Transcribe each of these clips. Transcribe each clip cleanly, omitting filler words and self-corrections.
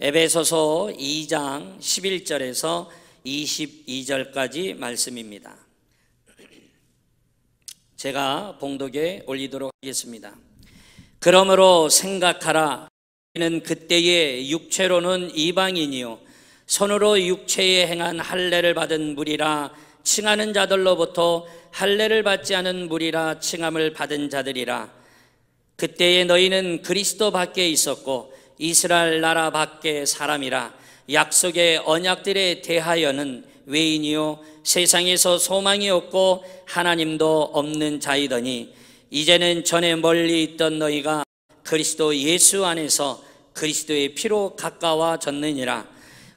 에베소서 2장 11절에서 22절까지 말씀입니다. 제가 봉독에 올리도록 하겠습니다. 그러므로 생각하라. 너희는 그때의 육체로는 이방인이요 손으로 육체에 행한 할례를 받은 무리라 칭하는 자들로부터 할례를 받지 않은 무리라 칭함을 받은 자들이라. 그때에 너희는 그리스도 밖에 있었고 이스라엘 나라 밖의 사람이라. 약속의 언약들에 대하여는 외인이요 세상에서 소망이 없고 하나님도 없는 자이더니 이제는 전에 멀리 있던 너희가 그리스도 예수 안에서 그리스도의 피로 가까워졌느니라.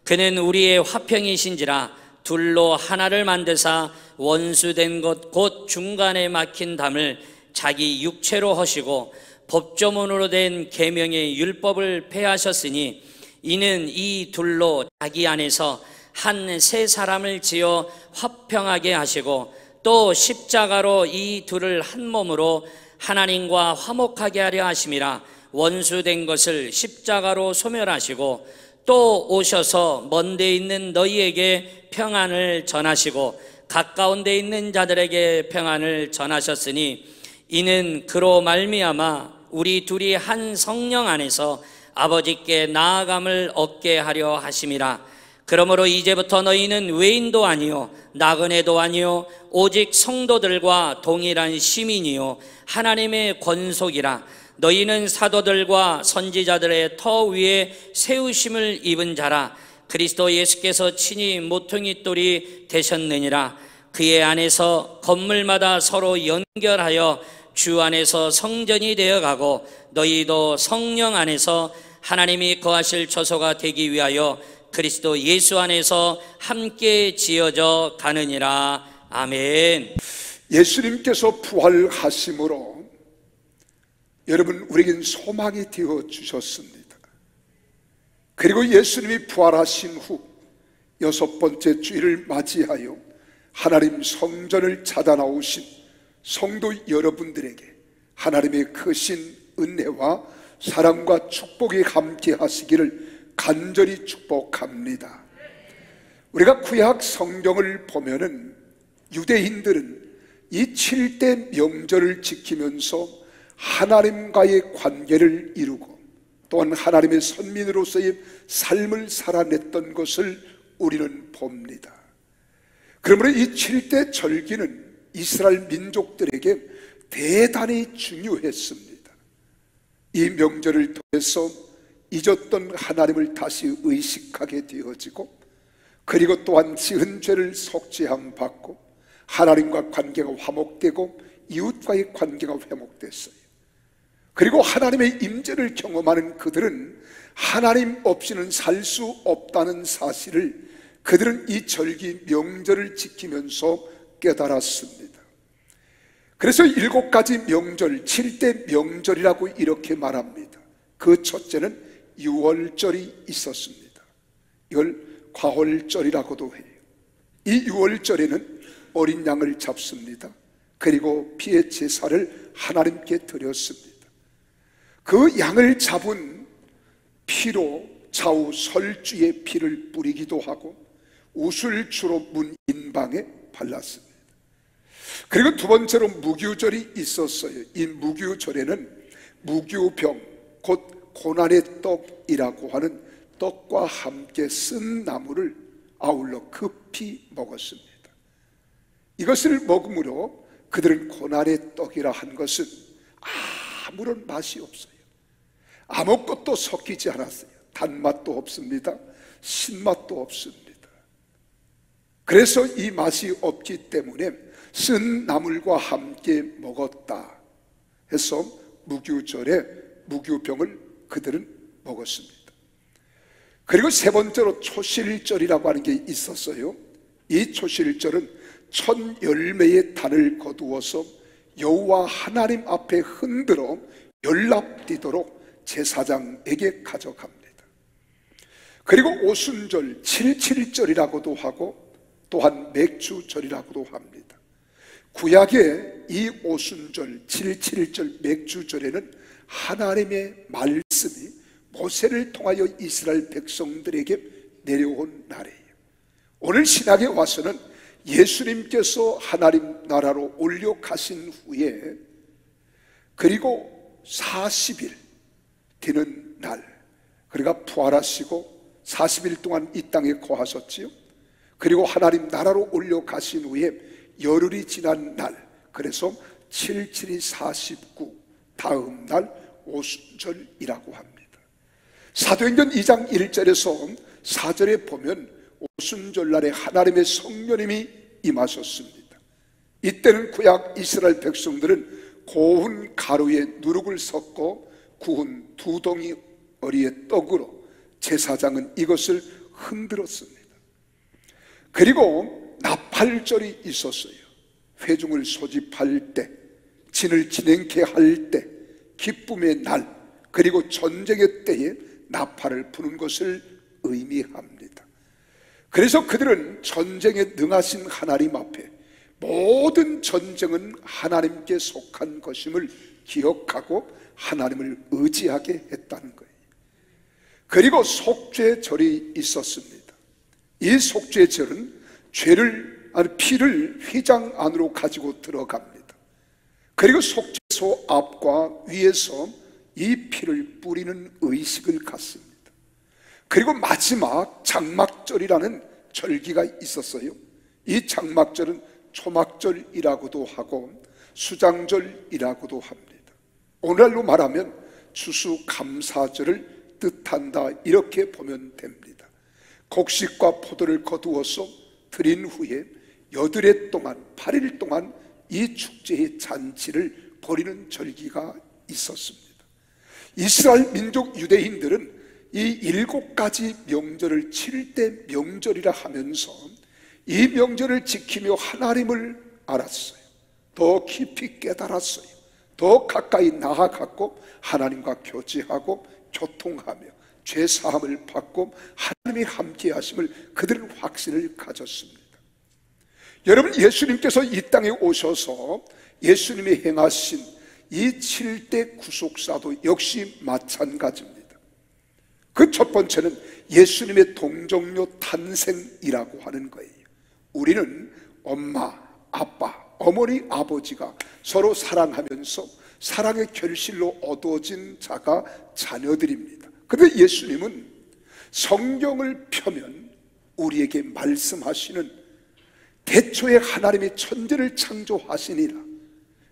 그는 우리의 화평이신지라 둘로 하나를 만드사 원수된 것 곧 중간에 막힌 담을 자기 육체로 허시고 법조문으로 된 계명의 율법을 폐하셨으니 이는 이 둘로 자기 안에서 한 새 사람을 지어 화평하게 하시고 또 십자가로 이 둘을 한 몸으로 하나님과 화목하게 하려 하심이라. 원수된 것을 십자가로 소멸하시고 또 오셔서 먼 데 있는 너희에게 평안을 전하시고 가까운 데 있는 자들에게 평안을 전하셨으니 이는 그로 말미암아 우리 둘이 한 성령 안에서 아버지께 나아감을 얻게 하려 하심이라. 그러므로 이제부터 너희는 외인도 아니요 나그네도 아니요 오직 성도들과 동일한 시민이요 하나님의 권속이라. 너희는 사도들과 선지자들의 터 위에 세우심을 입은 자라. 그리스도 예수께서 친히 모퉁이 돌이 되셨느니라. 그의 안에서 건물마다 서로 연결하여 주 안에서 성전이 되어가고 너희도 성령 안에서 하나님이 거하실 처소가 되기 위하여 그리스도 예수 안에서 함께 지어져 가느니라. 아멘. 예수님께서 부활하심으로 여러분 우리에겐 소망이 되어 주셨습니다. 그리고 예수님이 부활하신 후 6번째 주일을 맞이하여 하나님 성전을 찾아 나오신 성도 여러분들에게 하나님의 크신 은혜와 사랑과 축복이 함께 하시기를 간절히 축복합니다. 우리가 구약 성경을 보면은 유대인들은 이 7대 명절을 지키면서 하나님과의 관계를 이루고 또한 하나님의 선민으로서의 삶을 살아냈던 것을 우리는 봅니다. 그러므로 이 7대 절기는 이스라엘 민족들에게 대단히 중요했습니다. 이 명절을 통해서 잊었던 하나님을 다시 의식하게 되어지고 그리고 또한 지은 죄를 속죄함 받고 하나님과 관계가 화목되고 이웃과의 관계가 회복됐어요. 그리고 하나님의 임재를 경험하는 그들은 하나님 없이는 살 수 없다는 사실을 그들은 이 절기 명절을 지키면서 깨달았습니다. 그래서 7가지 명절, 7대 명절이라고 이렇게 말합니다. 그 첫째는 유월절이 있었습니다. 이걸 과월절이라고도 해요. 이 유월절에는 어린 양을 잡습니다. 그리고 피의 제사를 하나님께 드렸습니다. 그 양을 잡은 피로 좌우 설주의 피를 뿌리기도 하고 우술주로 문 인방에 발랐습니다. 그리고 두 번째로 무교절이 있었어요. 이 무교절에는 무교병, 곧 고난의 떡이라고 하는 떡과 함께 쓴 나물을 아울러 급히 먹었습니다. 이것을 먹음으로 그들은 고난의 떡이라 한 것은 아무런 맛이 없어요. 아무것도 섞이지 않았어요. 단맛도 없습니다. 신맛도 없습니다. 그래서 이 맛이 없기 때문에 쓴 나물과 함께 먹었다 해서 무교절에 무교병을 그들은 먹었습니다. 그리고 세 번째로 초실절이라고 하는 게 있었어요. 이 초실절은 첫 열매의 단을 거두어서 여호와 하나님 앞에 흔들어 연락되도록 제사장에게 가져갑니다. 그리고 오순절 77절이라고도 하고 또한 맥주절이라고도 합니다. 구약의 이 오순절 77절 맥주절에는 하나님의 말씀이 모세를 통하여 이스라엘 백성들에게 내려온 날이에요. 오늘 신약에 와서는 예수님께서 하나님 나라로 올려가신 후에 그리고 40일 되는 날, 그러니까 부활하시고 40일 동안 이 땅에 거하셨지요. 그리고 하나님 나라로 올려가신 후에 열흘이 지난 날, 그래서 77이 49, 다음 날 오순절이라고 합니다. 사도행전 2장 1절에서 4절에 보면 오순절날에 하나님의 성령님이 임하셨습니다. 이때는 구약 이스라엘 백성들은 고운 가루에 누룩을 섞고 구운 2덩이 어리의 떡으로 제사장은 이것을 흔들었습니다. 그리고 나팔절이 있었어요. 회중을 소집할 때, 진을 진행케 할 때, 기쁨의 날, 그리고 전쟁의 때에 나팔을 부는 것을 의미합니다. 그래서 그들은 전쟁에 능하신 하나님 앞에 모든 전쟁은 하나님께 속한 것임을 기억하고 하나님을 의지하게 했다는 거예요. 그리고 속죄절이 있었습니다. 이 속죄절은 피를 휘장 안으로 가지고 들어갑니다. 그리고 속죄소 앞과 위에서 이 피를 뿌리는 의식을 갖습니다. 그리고 마지막 장막절이라는 절기가 있었어요. 이 장막절은 초막절이라고도 하고 수장절이라고도 합니다. 오늘날로 말하면 추수감사절을 뜻한다, 이렇게 보면 됩니다. 곡식과 포도를 거두어서 드린 후에 8일 동안 8일 동안 이 축제의 잔치를 벌이는 절기가 있었습니다. 이스라엘 민족 유대인들은 이 7가지 명절을 7대 명절이라 하면서 이 명절을 지키며 하나님을 알았어요. 더 깊이 깨달았어요. 더 가까이 나아갔고 하나님과 교제하고 교통하며 죄사함을 받고 하나님이 함께 하심을 그들은 확신을 가졌습니다. 여러분, 예수님께서 이 땅에 오셔서 예수님이 행하신 이 7대 구속사도 역시 마찬가지입니다. 그 첫 번째는 예수님의 동정녀 탄생이라고 하는 거예요. 우리는 엄마, 아빠, 어머니, 아버지가 서로 사랑하면서 사랑의 결실로 얻어진 자가 자녀들입니다. 그런데 예수님은 성경을 펴면 우리에게 말씀하시는 태초에 하나님이 천지를 창조하시니라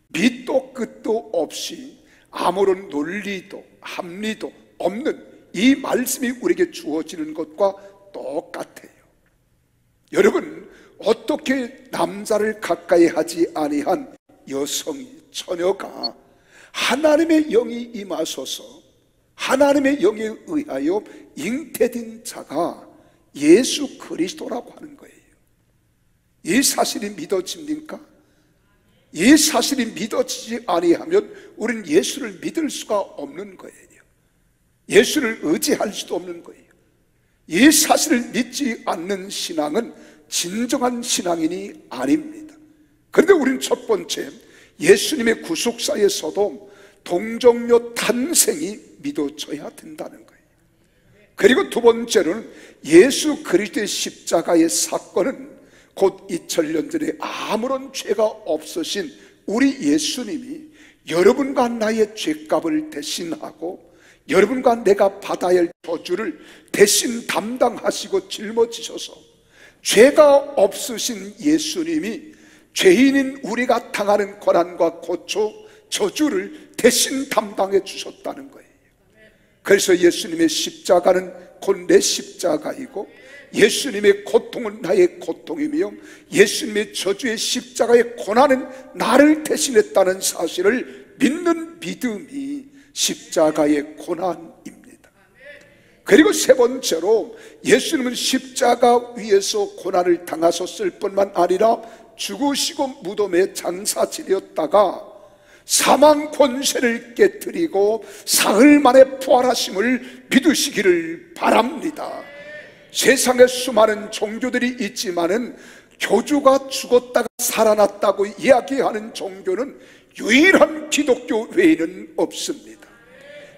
밑도 끝도 없이 아무런 논리도 합리도 없는 이 말씀이 우리에게 주어지는 것과 똑같아요. 여러분, 어떻게 남자를 가까이 하지 아니한 여성이, 처녀가 하나님의 영이 임하소서 하나님의 영에 의하여 잉태된 자가 예수 그리스도라고 하는 거예요. 이 사실이 믿어집니까? 이 사실이 믿어지지 아니하면 우리는 예수를 믿을 수가 없는 거예요. 예수를 의지할 수도 없는 거예요. 이 사실을 믿지 않는 신앙은 진정한 신앙인이 아닙니다. 그런데 우리는 첫 번째, 예수님의 구속사에서도 동정녀 탄생이 믿어져야 된다는 거예요. 그리고 두 번째로는 예수 그리스도의 십자가의 사건은 곧 2000년 전에 아무런 죄가 없으신 우리 예수님이 여러분과 나의 죄값을 대신하고 여러분과 내가 받아야 할 저주를 대신 담당하시고 짊어지셔서 죄가 없으신 예수님이 죄인인 우리가 당하는 고난과 고초, 저주를 대신 담당해 주셨다는 거예요. 그래서 예수님의 십자가는 곧 내 십자가이고 예수님의 고통은 나의 고통이며 예수님의 저주의 십자가의 고난은 나를 대신했다는 사실을 믿는 믿음이 십자가의 고난입니다. 그리고 세 번째로 예수님은 십자가 위에서 고난을 당하셨을 뿐만 아니라 죽으시고 무덤에 장사지렸다가 사망 권세를 깨뜨리고 사흘 만에 부활하심을 믿으시기를 바랍니다. 세상에 수많은 종교들이 있지만은 교주가 죽었다가 살아났다고 이야기하는 종교는 유일한 기독교 외에는 없습니다.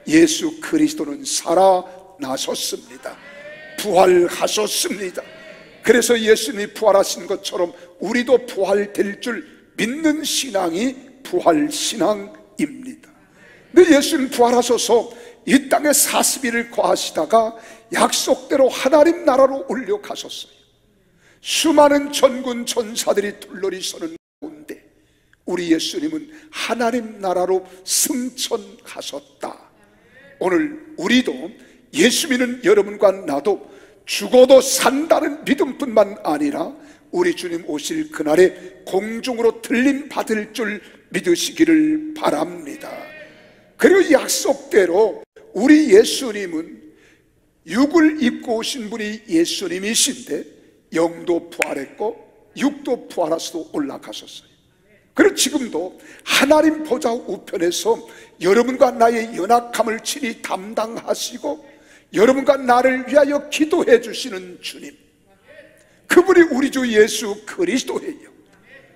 예수 그리스도는 살아나셨습니다. 부활하셨습니다. 그래서 예수님이 부활하신 것처럼 우리도 부활될 줄 믿는 신앙이 부활신앙입니다. 근데 예수님 부활하셔서 이 땅에 40일을 거하시다가 약속대로 하나님 나라로 올려가셨어요. 수많은 전군 전사들이 둘러리 서는 가운데 우리 예수님은 하나님 나라로 승천하셨다. 오늘 우리도 예수 믿는 여러분과 나도 죽어도 산다는 믿음뿐만 아니라 우리 주님 오실 그날에 공중으로 들림 받을 줄 믿으시기를 바랍니다. 그리고 약속대로 우리 예수님은 육을 입고 오신 분이 예수님이신데 영도 부활했고 육도 부활하셔서 올라가셨어요. 그리고 지금도 하나님 보좌 우편에서 여러분과 나의 연약함을 친히 담당하시고 여러분과 나를 위하여 기도해 주시는 주님, 그분이 우리 주 예수 그리스도예요.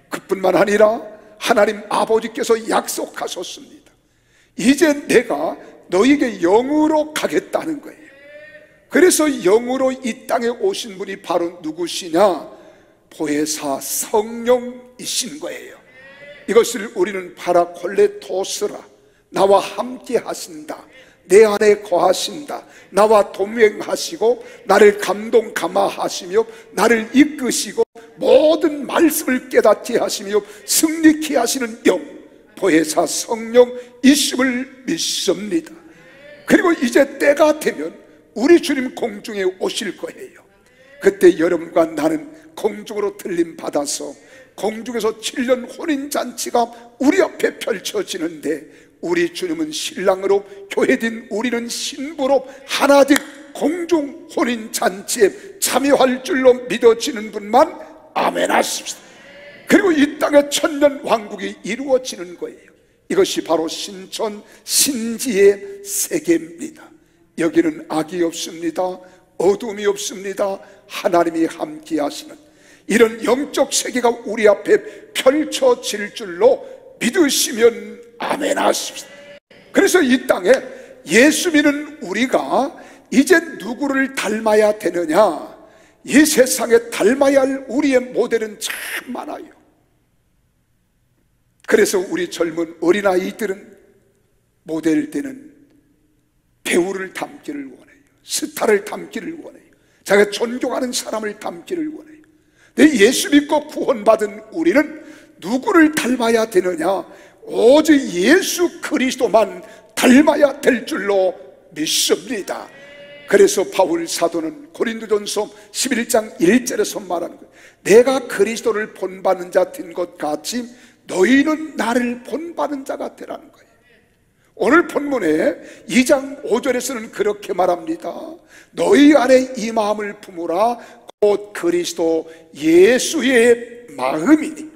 그뿐만 아니라 하나님 아버지께서 약속하셨습니다. 이제 내가 너에게 영으로 가겠다는 거예요. 그래서 영으로 이 땅에 오신 분이 바로 누구시냐? 보혜사 성령이신 거예요. 이것을 우리는 파라콜레토스라, 나와 함께 하신다, 내 안에 거하신다, 나와 동행하시고 나를 감동 감화하시며 나를 이끄시고 모든 말씀을 깨닫게 하시며 승리케 하시는 영, 보혜사 성령 이심을 믿습니다. 그리고 이제 때가 되면 우리 주님 공중에 오실 거예요. 그때 여러분과 나는 공중으로 들림 받아서 공중에서 7년 혼인잔치가 우리 앞에 펼쳐지는데 우리 주님은 신랑으로, 교회된 우리는 신부로 하나씩 공중 혼인잔치에 참여할 줄로 믿어지는 분만 아멘 하십시다. 그리고 이 땅에 천년 왕국이 이루어지는 거예요. 이것이 바로 신천 신지의 세계입니다. 여기는 악이 없습니다. 어둠이 없습니다. 하나님이 함께 하시는 이런 영적 세계가 우리 앞에 펼쳐질 줄로 믿으시면 아멘 하십시다. 그래서 이 땅에 예수 믿는 우리가 이제 누구를 닮아야 되느냐? 이 세상에 닮아야 할 우리의 모델은 참 많아요. 그래서 우리 젊은 어린아이들은 모델되는 배우를 닮기를 원해요. 스타를 닮기를 원해요. 자기가 존경하는 사람을 닮기를 원해요. 근데 예수 믿고 구원받은 우리는 누구를 닮아야 되느냐? 오직 예수 그리스도만 닮아야 될 줄로 믿습니다. 그래서 바울 사도는 고린도전서 11장 1절에서 말하는 거예요. 내가 그리스도를 본받는 자 된 것 같이 너희는 나를 본받는 자가 되라는 거예요. 오늘 본문에 2장 5절에서는 그렇게 말합니다. 너희 안에 이 마음을 품으라. 곧 그리스도 예수의 마음이니.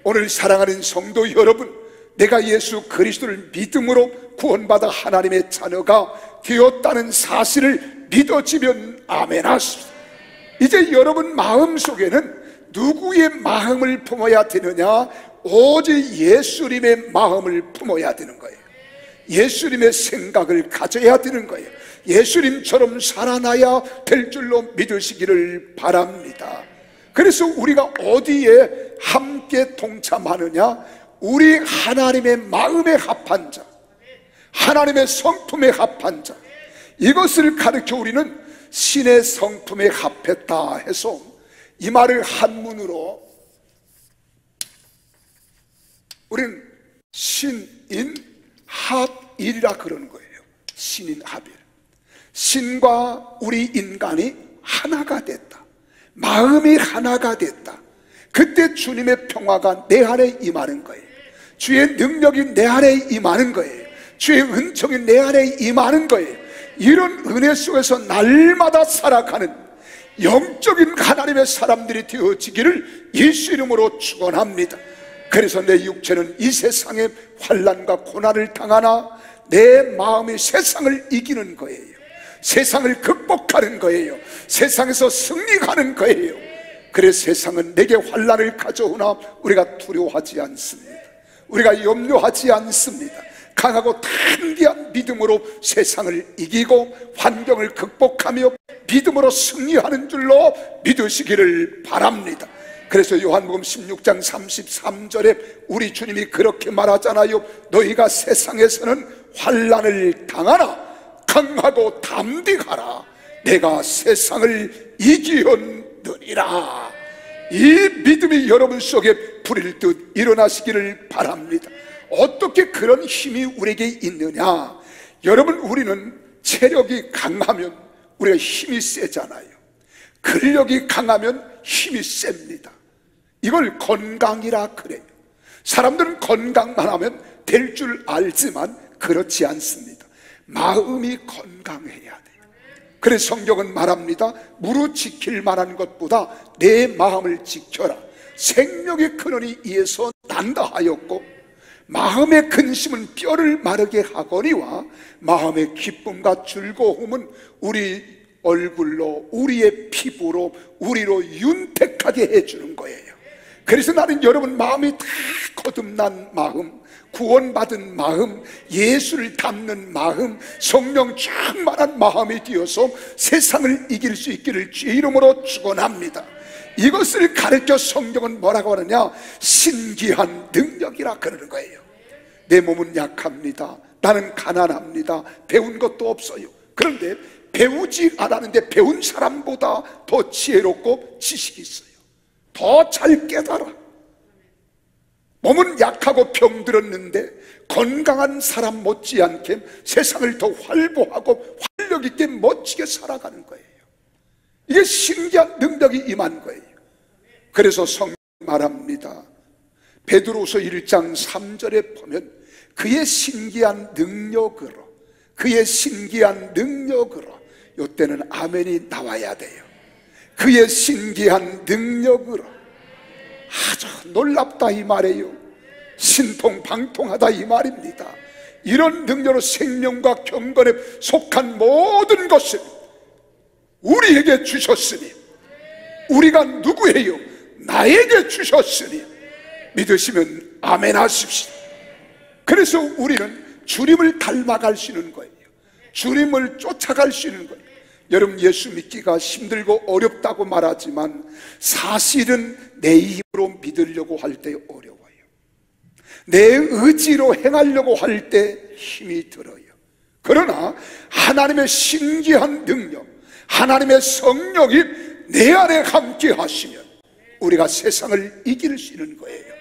오늘 사랑하는 성도 여러분, 내가 예수 그리스도를 믿음으로 구원받아 하나님의 자녀가 되었다는 사실을 믿어지면 아멘 하십시오. 이제 여러분 마음속에는 누구의 마음을 품어야 되느냐? 오직 예수님의 마음을 품어야 되는 거예요. 예수님의 생각을 가져야 되는 거예요. 예수님처럼 살아나야 될 줄로 믿으시기를 바랍니다. 그래서 우리가 어디에 함께 동참하느냐? 우리 하나님의 마음에 합한 자, 하나님의 성품에 합한 자, 이것을 가르쳐 우리는 신의 성품에 합했다 해서 이 말을 한문으로 우리는 신인 합일이라 그러는 거예요. 신인 합일. 신과 우리 인간이 하나가 됐다. 마음이 하나가 됐다. 그때 주님의 평화가 내 안에 임하는 거예요. 주의 능력이 내 안에 임하는 거예요. 주의 은총이 내 안에 임하는 거예요. 이런 은혜 속에서 날마다 살아가는 영적인 하나님의 사람들이 되어지기를 예수 이름으로 축원합니다. 그래서 내 육체는 이 세상의 환난과 고난을 당하나 내 마음이 세상을 이기는 거예요. 세상을 극복하는 거예요. 세상에서 승리하는 거예요. 그래서 세상은 내게 환난을 가져오나 우리가 두려워하지 않습니다. 우리가 염려하지 않습니다. 강하고 담대한 믿음으로 세상을 이기고 환경을 극복하며 믿음으로 승리하는 줄로 믿으시기를 바랍니다. 그래서 요한복음 16장 33절에 우리 주님이 그렇게 말하잖아요. 너희가 세상에서는 환난을 당하나 강하고 담대하라. 내가 세상을 이기었느니라. 이 믿음이 여러분 속에 불일 듯 일어나시기를 바랍니다. 어떻게 그런 힘이 우리에게 있느냐? 여러분, 우리는 체력이 강하면 우리가 힘이 세잖아요. 근력이 강하면 힘이 셉니다. 이걸 건강이라 그래요. 사람들은 건강만 하면 될 줄 알지만 그렇지 않습니다. 마음이 건강해야 돼요. 그래서 성경은 말합니다. 무릇 지킬 만한 것보다 내 마음을 지켜라. 생명의 근원이 이에서 난다 하였고 마음의 근심은 뼈를 마르게 하거니와 마음의 기쁨과 즐거움은 우리 얼굴로, 우리의 피부로, 우리로 윤택하게 해주는 거예요. 그래서 나는 여러분 마음이 다 거듭난 마음, 구원받은 마음, 예수를 닮는 마음, 성령 충만한 마음이 되어서 세상을 이길 수 있기를 주의 이름으로 축원합니다. 이것을 가르쳐 성경은 뭐라고 하느냐? 신기한 능력이라 그러는 거예요. 내 몸은 약합니다. 나는 가난합니다. 배운 것도 없어요. 그런데 배우지 않았는데 배운 사람보다 더 지혜롭고 지식이 있어요. 더 잘 깨달아. 몸은 약하고 병들었는데 건강한 사람 못지않게 세상을 더 활보하고 활력 있게 멋지게 살아가는 거예요. 이게 신기한 능력이 임한 거예요. 그래서 성경 말합니다. 베드로서 1장 3절에 보면 그의 신기한 능력으로, 그의 신기한 능력으로, 이때는 아멘이 나와야 돼요. 그의 신기한 능력으로. 아주 놀랍다 이 말이에요. 신통방통하다 이 말입니다. 이런 능력으로 생명과 경건에 속한 모든 것을 우리에게 주셨으니, 우리가 누구예요? 나에게 주셨으니 믿으시면 아멘 하십시오. 그래서 우리는 주님을 닮아갈 수 있는 거예요. 주님을 쫓아갈 수 있는 거예요. 여러분, 예수 믿기가 힘들고 어렵다고 말하지만 사실은 내 힘으로 믿으려고 할 때 어려워요. 내 의지로 행하려고 할 때 힘이 들어요. 그러나 하나님의 신기한 능력, 하나님의 성령이 내 안에 함께 하시면 우리가 세상을 이길 수 있는 거예요.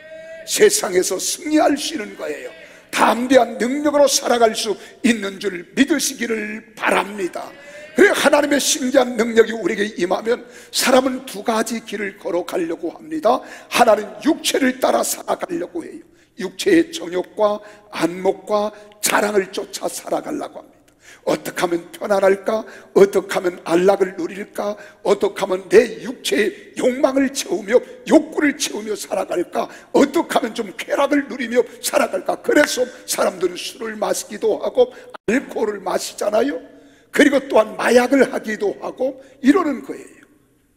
세상에서 승리할 수 있는 거예요. 담대한 능력으로 살아갈 수 있는 줄 믿으시기를 바랍니다. 그래, 하나님의 신기한 능력이 우리에게 임하면 사람은 두 가지 길을 걸어가려고 합니다. 하나는 육체를 따라 살아가려고 해요. 육체의 정욕과 안목과 자랑을 쫓아 살아가려고 합니다. 어떻게 하면 편안할까? 어떻게 하면 안락을 누릴까? 어떻게 하면 내 육체의 욕망을 채우며 욕구를 채우며 살아갈까? 어떻게 하면 좀 쾌락을 누리며 살아갈까? 그래서 사람들은 술을 마시기도 하고 알코올을 마시잖아요. 그리고 또한 마약을 하기도 하고 이러는 거예요.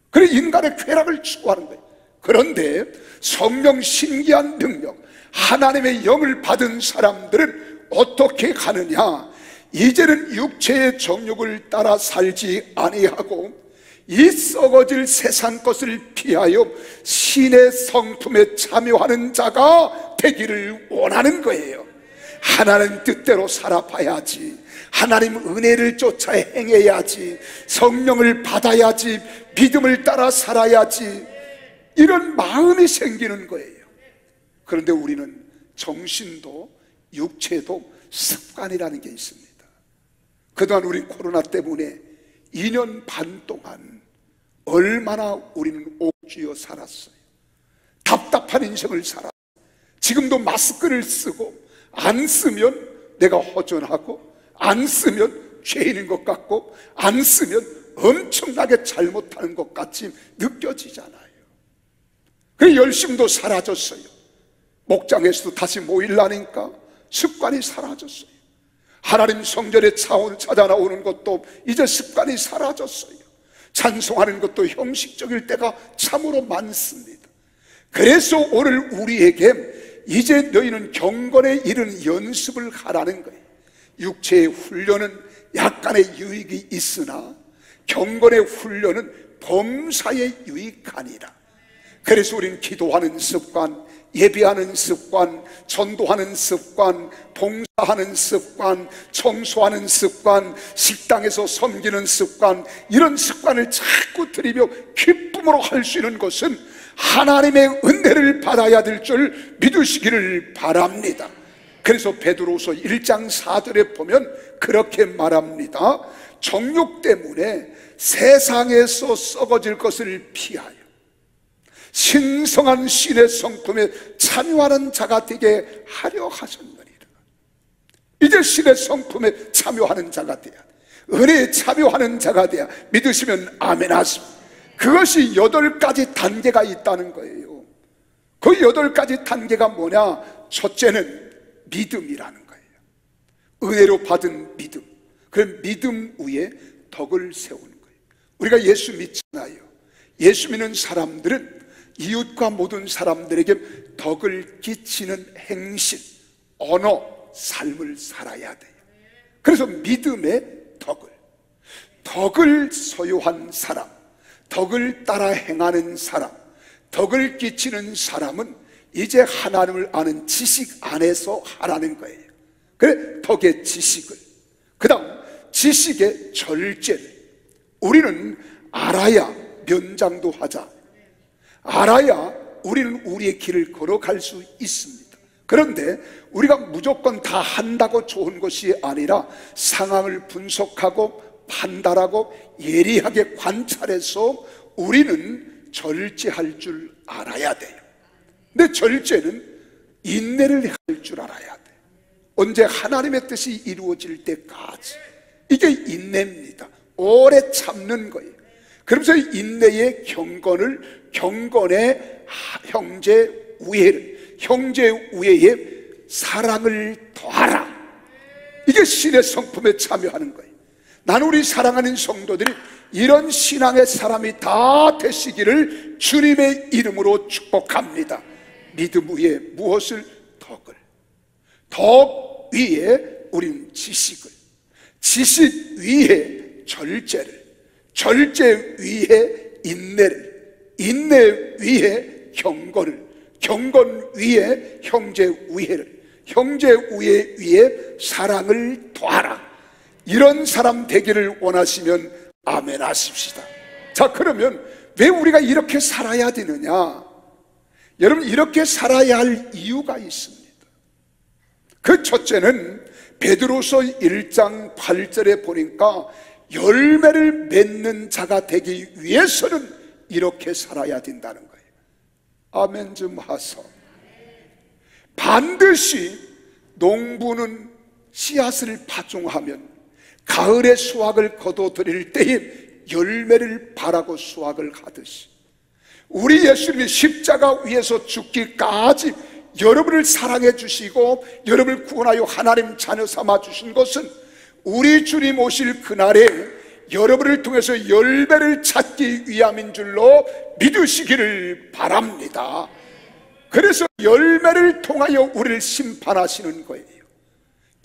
그래, 인간의 쾌락을 추구하는 거예요. 그런데 성령 신기한 능력, 하나님의 영을 받은 사람들은 어떻게 가느냐? 이제는 육체의 정욕을 따라 살지 아니하고 이 썩어질 세상 것을 피하여 신의 성품에 참여하는 자가 되기를 원하는 거예요. 하나님 뜻대로 살아봐야지, 하나님 은혜를 쫓아 행해야지, 성령을 받아야지, 믿음을 따라 살아야지, 이런 마음이 생기는 거예요. 그런데 우리는 정신도 육체도 습관이라는 게 있습니다. 그동안 우리 코로나 때문에 2년 반 동안 얼마나 우리는 옥주여 살았어요. 답답한 인생을 살았어요. 지금도 마스크를 쓰고 안 쓰면 내가 허전하고, 안 쓰면 죄인인 것 같고, 안 쓰면 엄청나게 잘못하는 것 같이 느껴지잖아요. 그 열심도 사라졌어요. 목장에서도 다시 모이려니까 습관이 사라졌어요. 하나님 성전에 찾아 나오는 것도 이제 습관이 사라졌어요. 찬송하는 것도 형식적일 때가 참으로 많습니다. 그래서 오늘 우리에게 이제 너희는 경건에 이른 연습을 하라는 거예요. 육체의 훈련은 약간의 유익이 있으나 경건의 훈련은 범사에 유익하니라. 그래서 우리는 기도하는 습관, 예배하는 습관, 전도하는 습관, 봉사하는 습관, 청소하는 습관, 식당에서 섬기는 습관, 이런 습관을 자꾸 들이며 기쁨으로 할 수 있는 것은 하나님의 은혜를 받아야 될 줄 믿으시기를 바랍니다. 그래서 베드로서 1장 4절에 보면 그렇게 말합니다. 정욕 때문에 세상에서 썩어질 것을 피하여 신성한 신의 성품에 참여하는 자가 되게 하려 하셨느니라. 이제 신의 성품에 참여하는 자가 돼야, 은혜에 참여하는 자가 돼야 믿으시면 아멘 하십니다. 그것이 8가지 단계가 있다는 거예요. 그 8가지 단계가 뭐냐? 첫째는 믿음이라는 거예요. 은혜로 받은 믿음. 그 믿음 위에 덕을 세우는 거예요. 우리가 예수 믿잖아요. 예수 믿는 사람들은 이웃과 모든 사람들에게 덕을 끼치는 행실, 언어, 삶을 살아야 돼요. 그래서 믿음의 덕을 소유한 사람, 덕을 따라 행하는 사람, 덕을 끼치는 사람은 이제 하나님을 아는 지식 안에서 하라는 거예요. 그래, 덕의 지식을, 그 다음 지식의 절제를 우리는 알아야 면장도 하자, 알아야 우리는 우리의 길을 걸어갈 수 있습니다. 그런데 우리가 무조건 다 한다고 좋은 것이 아니라 상황을 분석하고 판단하고 예리하게 관찰해서 우리는 절제할 줄 알아야 돼요. 근데 절제는 인내를 할 줄 알아야 돼요. 언제? 하나님의 뜻이 이루어질 때까지. 이게 인내입니다. 오래 참는 거예요. 그러면서 인내의 경건의 형제 우애를, 형제 우애의 사랑을 더하라. 이게 신의 성품에 참여하는 거예요. 나는 우리 사랑하는 성도들이 이런 신앙의 사람이 다 되시기를 주님의 이름으로 축복합니다. 믿음 위에 무엇을? 덕 위에 우리는 지식을, 지식 위에 절제를, 절제 위에 인내를, 인내 위에 경건을, 경건 위에 형제 우애를, 형제 우애 위에 사랑을 더하라. 이런 사람 되기를 원하시면 아멘 하십시다. 자, 그러면 왜 우리가 이렇게 살아야 되느냐? 여러분, 이렇게 살아야 할 이유가 있습니다. 그 첫째는 베드로서 1장 8절에 보니까 열매를 맺는 자가 되기 위해서는 이렇게 살아야 된다는 거예요. 아멘 좀 하소. 반드시 농부는 씨앗을 파종하면 가을에 수확을 거둬들일 때에 열매를 바라고 수확을 하듯이 우리 예수님이 십자가 위에서 죽기까지 여러분을 사랑해 주시고 여러분을 구원하여 하나님 자녀 삼아 주신 것은 우리 주님 오실 그날에 여러분을 통해서 열매를 찾기 위함인 줄로 믿으시기를 바랍니다. 그래서 열매를 통하여 우리를 심판하시는 거예요.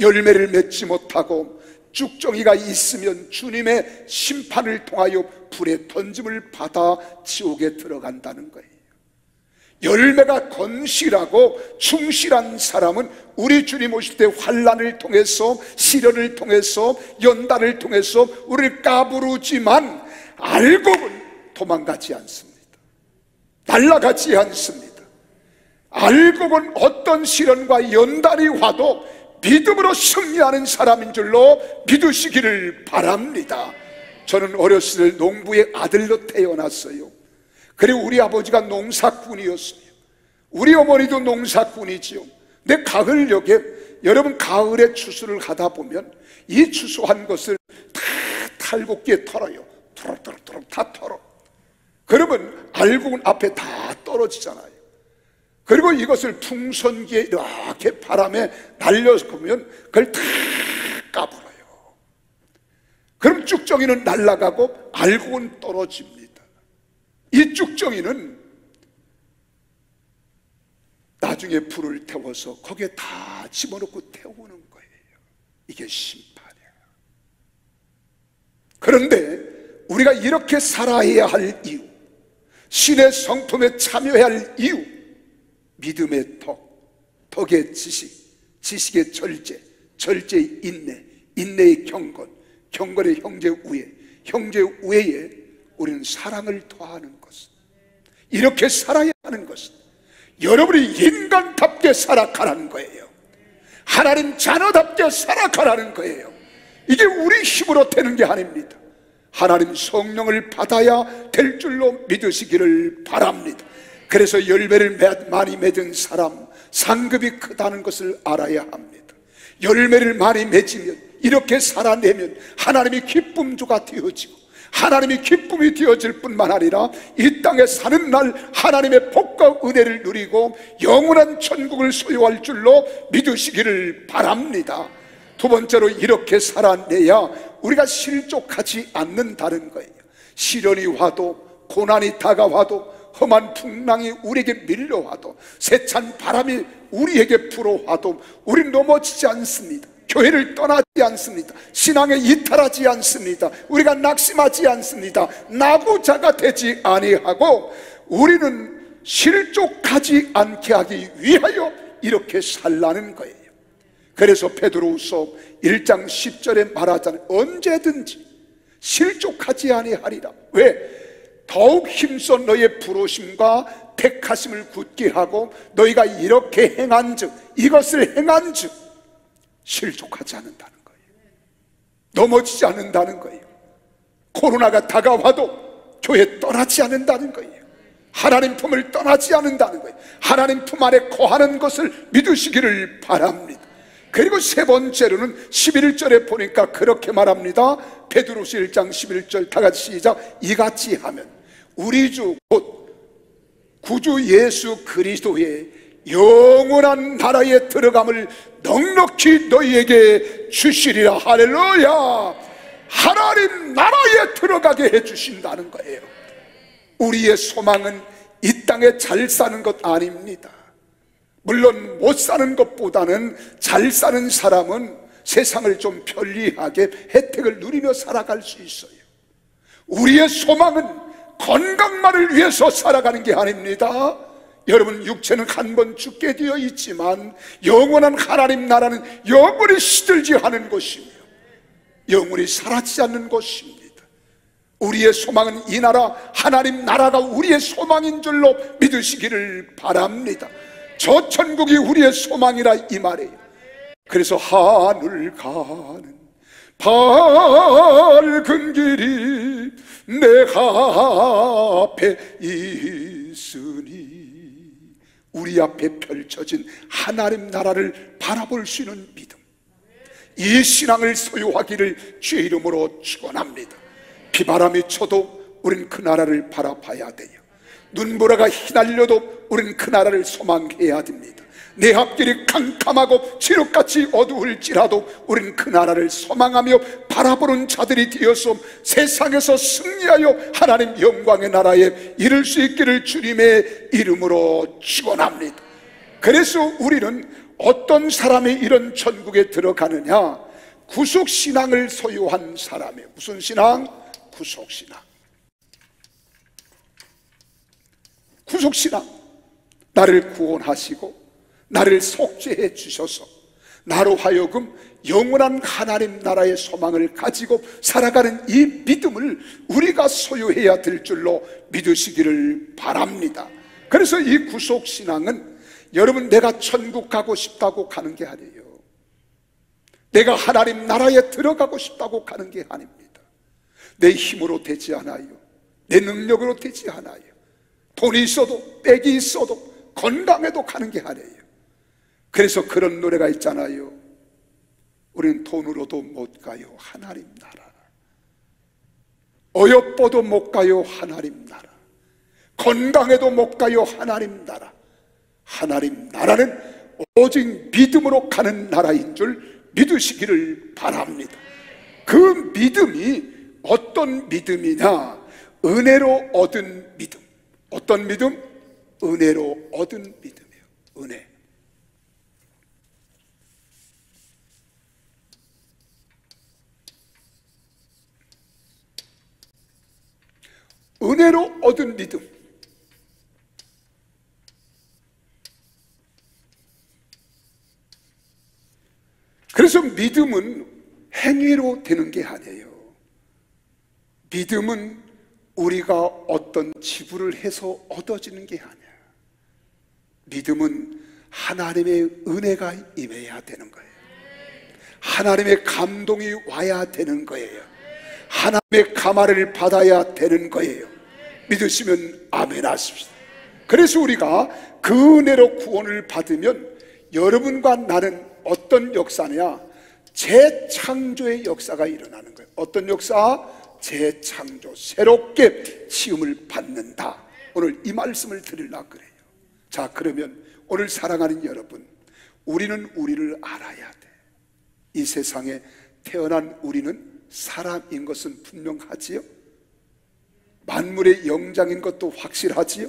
열매를 맺지 못하고 쭉정이가 있으면 주님의 심판을 통하여 불에 던짐을 받아 지옥에 들어간다는 거예요. 열매가 건실하고 충실한 사람은 우리 주님 오실 때 환난을 통해서, 시련을 통해서, 연단을 통해서 우리를 까부르지만 알고는 도망가지 않습니다. 날아가지 않습니다. 알고는 어떤 시련과 연단이 와도 믿음으로 승리하는 사람인 줄로 믿으시기를 바랍니다. 저는 어렸을 때 농부의 아들로 태어났어요. 그리고 우리 아버지가 농사꾼이었어요. 우리 어머니도 농사꾼이지요. 근데 가을녘에, 여러분 가을에 추수를 하다 보면 이 추수한 것을 다 탈곡기에 털어요. 토록토록 다 털어. 그러면 알곡은 앞에 다 떨어지잖아요. 그리고 이것을 풍선기에 이렇게 바람에 날려서 보면 그걸 다 까불어요. 그럼 쭉정이는 날아가고 알곡은 떨어집니다. 이 쭉정이는 나중에 불을 태워서 거기에 다 집어넣고 태우는 거예요. 이게 심판이에요. 그런데 우리가 이렇게 살아야 할 이유, 신의 성품에 참여해야 할 이유, 믿음의 덕, 덕의 지식, 지식의 절제, 절제의 인내, 인내의 경건, 경건의 형제 우애, 형제 우애에 우리는 사랑을 더하는 것은, 이렇게 살아야 하는 것은 여러분이 인간답게 살아가라는 거예요. 하나님 자녀답게 살아가라는 거예요. 이게 우리 힘으로 되는 게 아닙니다. 하나님 성령을 받아야 될 줄로 믿으시기를 바랍니다. 그래서 열매를 많이 맺은 사람 상급이 크다는 것을 알아야 합니다. 열매를 많이 맺으면, 이렇게 살아내면 하나님이 기쁨주가 되어지고, 하나님이 기쁨이 되어질 뿐만 아니라 이 땅에 사는 날 하나님의 복과 은혜를 누리고 영원한 천국을 소유할 줄로 믿으시기를 바랍니다. 두 번째로, 이렇게 살아내야 우리가 실족하지 않는다는 거예요. 시련이 와도, 고난이 다가와도, 험한 풍랑이 우리에게 밀려와도, 세찬 바람이 우리에게 불어와도 우리는 넘어지지 않습니다. 교회를 떠나지 않습니다. 신앙에 이탈하지 않습니다. 우리가 낙심하지 않습니다. 나부자가 되지 아니하고 우리는 실족하지 않게 하기 위하여 이렇게 살라는 거예요. 그래서 베드로후서 1장 10절에 말하자면 언제든지 실족하지 아니하리라. 왜? 더욱 힘써 너의 부르심과 택하심을 굳게 하고 너희가 이렇게 행한즉, 이것을 행한즉 실족하지 않는다는 거예요. 넘어지지 않는다는 거예요. 코로나가 다가와도 교회 떠나지 않는다는 거예요. 하나님 품을 떠나지 않는다는 거예요. 하나님 품 안에 거하는 것을 믿으시기를 바랍니다. 그리고 세 번째로는 11절에 보니까 그렇게 말합니다. 베드로서 1장 11절 다 같이 시작. 이같이 하면 우리 주 곧 구주 예수 그리스도의 영원한 나라에 들어감을 넉넉히 너희에게 주시리라. 할렐루야. 하나님 나라에 들어가게 해주신다는 거예요. 우리의 소망은 이 땅에 잘 사는 것 아닙니다. 물론 못 사는 것보다는 잘 사는 사람은 세상을 좀 편리하게 혜택을 누리며 살아갈 수 있어요. 우리의 소망은 건강만을 위해서 살아가는 게 아닙니다. 여러분, 육체는 한 번 죽게 되어 있지만 영원한 하나님 나라는 영원히 시들지 않은 것이며 영원히 사라지지 않는 것입니다. 우리의 소망은 이 나라, 하나님 나라가 우리의 소망인 줄로 믿으시기를 바랍니다. 저 천국이 우리의 소망이라 이 말이에요. 그래서 하늘 가는 밝은 길이 내 앞에 있으니, 우리 앞에 펼쳐진 하나님 나라를 바라볼 수 있는 믿음, 이 신앙을 소유하기를 주의 이름으로 축원합니다. 비바람이 쳐도 우린 그 나라를 바라봐야 돼요. 눈보라가 휘날려도 우린 그 나라를 소망해야 됩니다. 내 앞길이 캄캄하고 지륵같이 어두울지라도 우린 그 나라를 소망하며 바라보는 자들이 되어서 세상에서 승리하여 하나님 영광의 나라에 이를 수 있기를 주님의 이름으로 축원합니다. 그래서 우리는 어떤 사람이 이런 천국에 들어가느냐? 구속신앙을 소유한 사람이에요. 무슨 신앙? 구속신앙. 구속신앙. 나를 구원하시고 나를 속죄해 주셔서 나로 하여금 영원한 하나님 나라의 소망을 가지고 살아가는 이 믿음을 우리가 소유해야 될 줄로 믿으시기를 바랍니다. 그래서 이 구속신앙은 여러분, 내가 천국 가고 싶다고 가는 게 아니에요. 내가 하나님 나라에 들어가고 싶다고 가는 게 아닙니다. 내 힘으로 되지 않아요. 내 능력으로 되지 않아요. 돈이 있어도 빽이 있어도 건강해도 가는 게 아니에요. 그래서 그런 노래가 있잖아요. 우리는 돈으로도 못 가요 하나님 나라, 어여뻐도 못 가요 하나님 나라, 건강해도 못 가요 하나님 나라. 하나님 나라는 오직 믿음으로 가는 나라인 줄 믿으시기를 바랍니다. 그 믿음이 어떤 믿음이냐? 은혜로 얻은 믿음. 어떤 믿음? 은혜로 얻은 믿음이에요. 은혜. 은혜로 얻은 믿음. 그래서 믿음은 행위로 되는 게 아니에요. 믿음은 우리가 어떤 지불을 해서 얻어지는 게 아니야. 믿음은 하나님의 은혜가 임해야 되는 거예요. 하나님의 감동이 와야 되는 거예요. 하나님의 감화를 받아야 되는 거예요. 믿으시면 아멘 하십시오. 그래서 우리가 그 은혜로 구원을 받으면 여러분과 나는 어떤 역사냐? 재창조의 역사가 일어나는 거예요. 어떤 역사? 재창조, 새롭게 지음을 받는다. 오늘 이 말씀을 드리려고 그래요. 자, 그러면 오늘 사랑하는 여러분, 우리는 우리를 알아야 돼. 이 세상에 태어난 우리는 사람인 것은 분명하지요. 만물의 영장인 것도 확실하지요.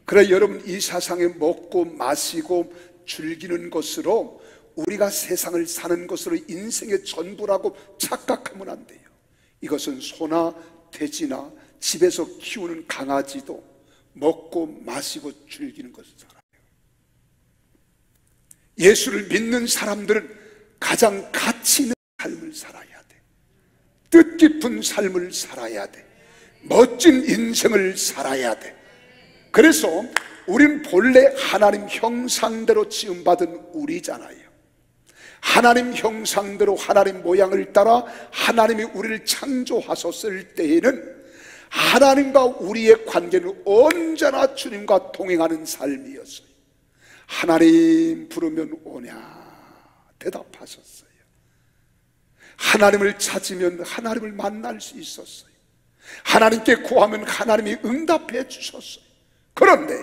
그래, 여러분, 이 세상에 먹고 마시고 즐기는 것으로 우리가 세상을 사는 것으로 인생의 전부라고 착각하면 안 돼요. 이것은 소나 돼지나 집에서 키우는 강아지도 먹고 마시고 즐기는 것을 살아요. 예수를 믿는 사람들은 가장 가치 있는 삶을 살아야 돼. 뜻깊은 삶을 살아야 돼. 멋진 인생을 살아야 돼. 그래서 우린 본래 하나님 형상대로 지음받은 우리잖아요. 하나님 형상대로 하나님 모양을 따라 하나님이 우리를 창조하셨을 때에는 하나님과 우리의 관계는 언제나 주님과 동행하는 삶이었어요. 하나님 부르면 오냐 대답하셨어요. 하나님을 찾으면 하나님을 만날 수 있었어요. 하나님께 구하면 하나님이 응답해 주셨어요. 그런데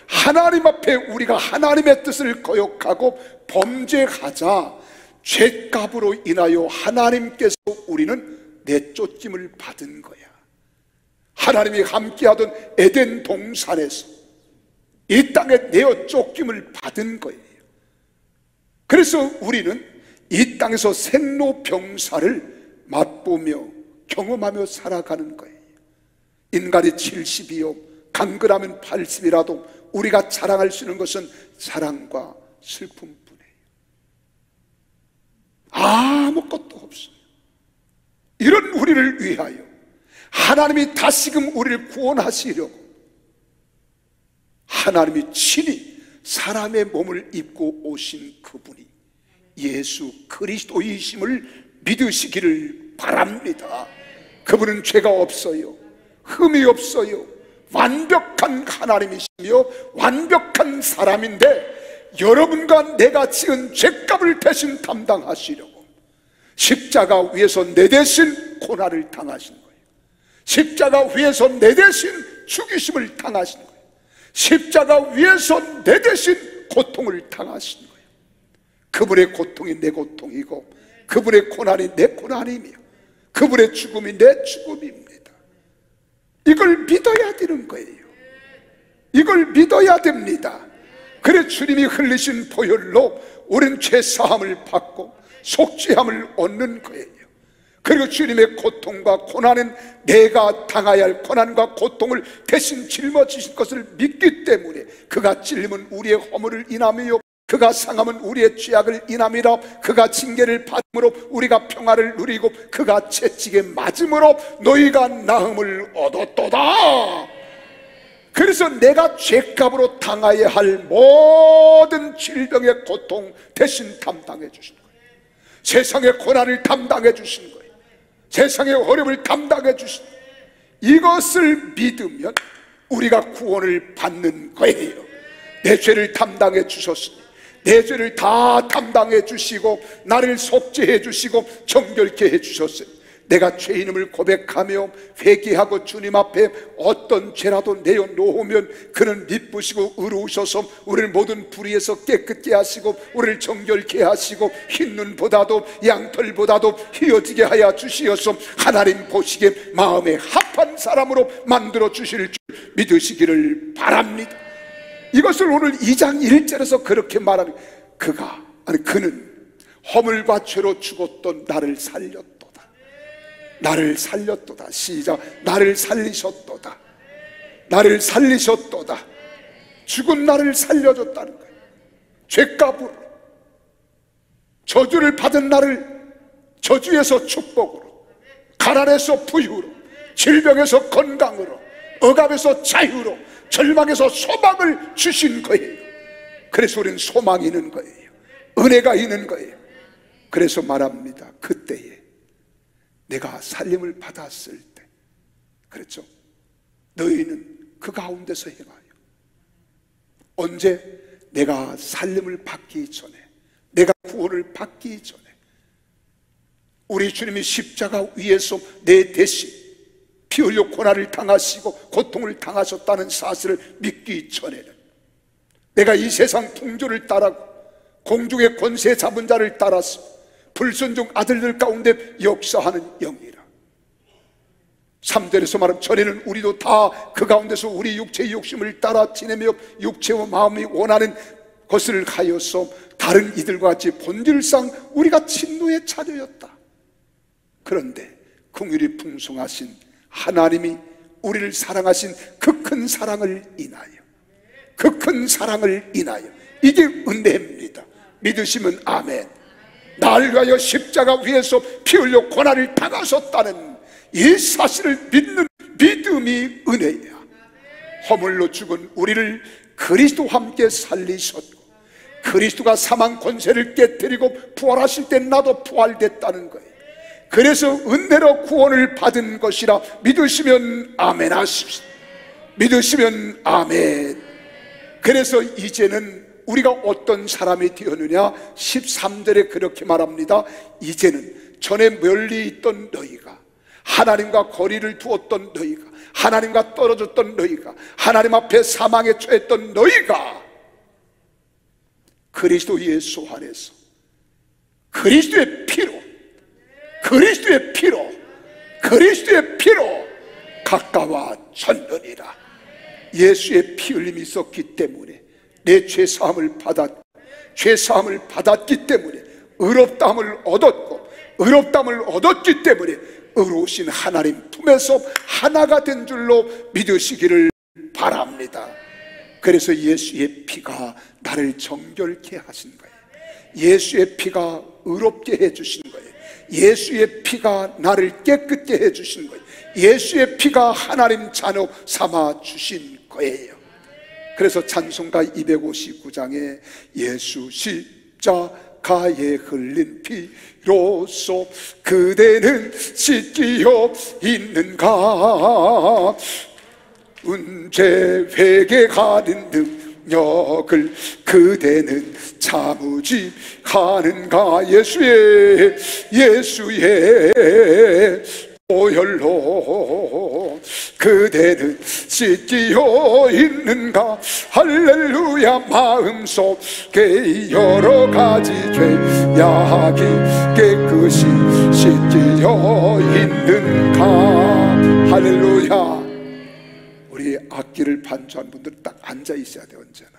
하나님 앞에 우리가 하나님의 뜻을 거역하고 범죄하자 죄값으로 인하여 하나님께서 우리는 내쫓김을 받은 거야. 하나님이 함께하던 에덴 동산에서 이 땅에 내어 쫓김을 받은 거예요. 그래서 우리는 이 땅에서 생로병사를 맛보며 경험하며 살아가는 거예요. 인간이 70이요 강건하면 80이라도 우리가 자랑할 수 있는 것은 사랑과 슬픔뿐이에요. 아무것도 없어요. 이런 우리를 위하여 하나님이 다시금 우리를 구원하시려고 하나님이 친히 사람의 몸을 입고 오신 그분이 예수 그리스도이심을 믿으시기를 바랍니다. 그분은 죄가 없어요. 흠이 없어요. 완벽한 하나님이시며 완벽한 사람인데 여러분과 내가 지은 죄값을 대신 담당하시려고 십자가 위에서 내 대신 고난을 당하신 거예요. 십자가 위에서 내 대신 죽이심을 당하신 거예요. 십자가 위에서 내 대신 고통을 당하신 거예요. 그분의 고통이 내 고통이고 그분의 고난이 내 고난이며 그분의 죽음이 내 죽음입니다. 이걸 믿어야 되는 거예요. 이걸 믿어야 됩니다. 그래 주님이 흘리신 보혈로 우린 죄사함을 받고 속죄함을 얻는 거예요. 그리고 주님의 고통과 고난은 내가 당해야 할 고난과 고통을 대신 짊어지신 것을 믿기 때문에 그가 찔림은 우리의 허물을 인하며 그가 상함은 우리의 죄악을 인함이라 그가 징계를 받음으로 우리가 평화를 누리고 그가 채찍에 맞음으로 너희가 나음을 얻었도다. 그래서 내가 죄값으로 당해야 할 모든 질병의 고통 대신 담당해 주신 거예요. 세상의 고난을 담당해 주신 거예요. 세상의 어려움을 담당해 주신 거예요. 이것을 믿으면 우리가 구원을 받는 거예요. 내 죄를 담당해 주셨으니 내 죄를 다 담당해 주시고 나를 속죄해 주시고 정결케 해 주셨으니 내가 죄인임을 고백하며 회개하고 주님 앞에 어떤 죄라도 내어놓으면 그는 미쁘시고 의로우셔서 우리를 모든 불의에서 깨끗게 하시고 우리를 정결케 하시고 흰 눈보다도 양털보다도 희어지게 하여 주시어서 하나님 보시기에 마음에 합한 사람으로 만들어 주실 줄 믿으시기를 바랍니다. 이것을 오늘 2장 1절에서 그렇게 말하는, 그는 허물과 죄로 죽었던 나를 살렸도다. 나를 살렸도다. 시작. 나를 살리셨도다. 나를 살리셨도다. 죽은 나를 살려줬다는 거예요. 죄값으로, 저주를 받은 나를 저주에서 축복으로, 가난에서 부유로, 질병에서 건강으로, 억압에서 자유로, 절망에서 소망을 주신 거예요. 그래서 우리는 소망이 있는 거예요. 은혜가 있는 거예요. 그래서 말합니다. 그때에 내가 살림을 받았을 때, 그렇죠? 너희는 그 가운데서 행하여. 언제? 내가 살림을 받기 전에, 내가 구원을 받기 전에, 우리 주님이 십자가 위에서 내 대신 피 흘려 고난을 당하시고 고통을 당하셨다는 사실을 믿기 전에는, 내가 이 세상 풍조를 따라고 공중의 권세 잡은 자를 따라서 불순종 아들들 가운데 역사하는 영이라. 3절에서 말하면, 전에는 우리도 다 그 가운데서 우리 육체의 욕심을 따라 지내며 육체와 마음이 원하는 것을 하여서 다른 이들과 같이 본질상 우리가 진노의 자녀였다. 그런데 긍휼이 풍성하신 하나님이 우리를 사랑하신 그 큰 사랑을 인하여, 그 큰 사랑을 인하여, 이게 은혜입니다. 믿으시면 아멘. 날 위하여 십자가 위에서 피 흘려 고난을 당하셨다는 이 사실을 믿는 믿음이 은혜야. 허물로 죽은 우리를 그리스도와 함께 살리셨고, 그리스도가 사망 권세를 깨뜨리고 부활하실 때 나도 부활됐다는 거예요. 그래서 은혜로 구원을 받은 것이라 믿으시면 아멘 하십시오. 믿으시면 아멘. 그래서 이제는 우리가 어떤 사람이 되었느냐? 13절에 그렇게 말합니다. 이제는 전에 멀리 있던 너희가, 하나님과 거리를 두었던 너희가, 하나님과 떨어졌던 너희가, 하나님 앞에 사망에 처했던 너희가 그리스도 예수 안에서 그리스도의 피로, 그리스도의 피로, 그리스도의 피로 가까워졌느니라. 예수의 피 흘림이 있었기 때문에 내 죄사함을 받았고, 죄사함을 받았기 때문에 의롭다함을 얻었고, 의롭다함을 얻었기 때문에 의로우신 하나님 품에서 하나가 된 줄로 믿으시기를 바랍니다. 그래서 예수의 피가 나를 정결케 하신 거예요. 예수의 피가 의롭게 해주신 거예요. 예수의 피가 나를 깨끗게 해주신 거예요. 예수의 피가 하나님 자녀 삼아 주신 거예요. 그래서 찬송가 259장에 예수 십자가에 흘린 피로써 그대는 씻기어 있는가, 은죄 회개하는 능력을 그대는 참으지 하는가. 예수의 보혈로 그대는 씻기어 있는가. 할렐루야. 마음속에 여러 가지 죄악이 깨끗이 씻기어 있는가. 할렐루야. 우리 악기를 반주한 분들은 딱 앉아 있어야 돼. 언제나